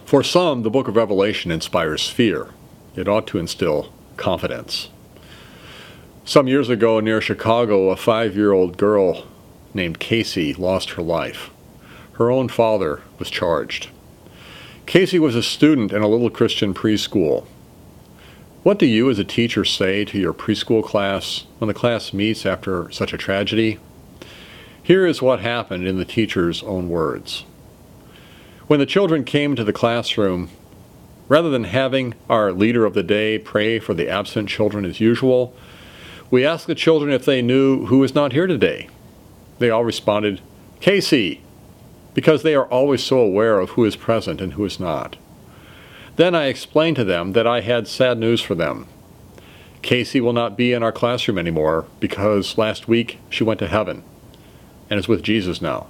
For some, the book of Revelation inspires fear. It ought to instill confidence. Some years ago near Chicago, a 5-year-old girl named Casey lost her life. Her own father was charged. Casey was a student in a little Christian preschool. What do you as a teacher say to your preschool class when the class meets after such a tragedy? Here is what happened in the teacher's own words. When the children came to the classroom, rather than having our leader of the day pray for the absent children as usual, we asked the children if they knew who was not here today. They all responded, "Casey," because they are always so aware of who is present and who is not. Then I explained to them that I had sad news for them. Casey will not be in our classroom anymore because last week she went to heaven and is with Jesus now.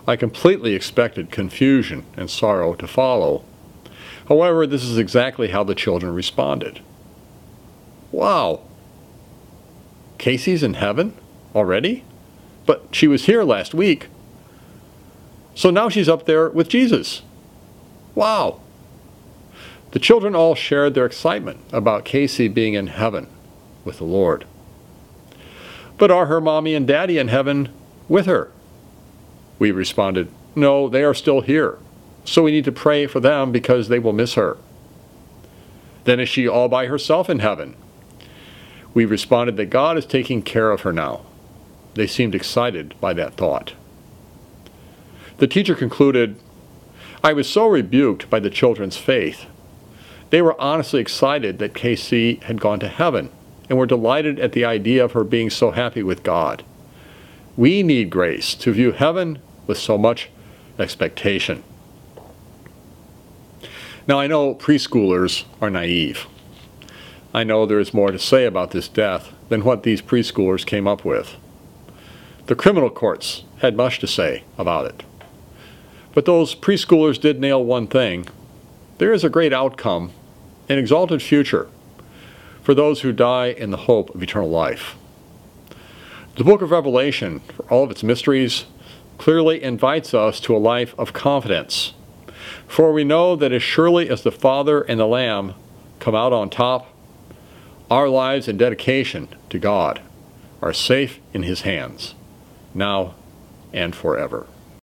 I completely expected confusion and sorrow to follow. However, this is exactly how the children responded. Wow! Casey's in heaven already? But she was here last week. So now she's up there with Jesus. Wow! The children all shared their excitement about Casey being in heaven with the Lord. But are her mommy and daddy in heaven with her? We responded, no, they are still here. So we need to pray for them because they will miss her. Then is she all by herself in heaven? We responded that God is taking care of her now. They seemed excited by that thought. The teacher concluded, I was so rebuked by the children's faith. They were honestly excited that Casey had gone to heaven and were delighted at the idea of her being so happy with God. We need grace to view heaven with so much expectation. Now I know preschoolers are naive. I know there is more to say about this death than what these preschoolers came up with. The criminal courts had much to say about it. But those preschoolers did nail one thing. There is a great outcome, an exalted future, for those who die in the hope of eternal life. The book of Revelation, for all of its mysteries, clearly invites us to a life of confidence. For we know that as surely as the Father and the Lamb come out on top, our lives and dedication to God are safe in His hands, now and forever.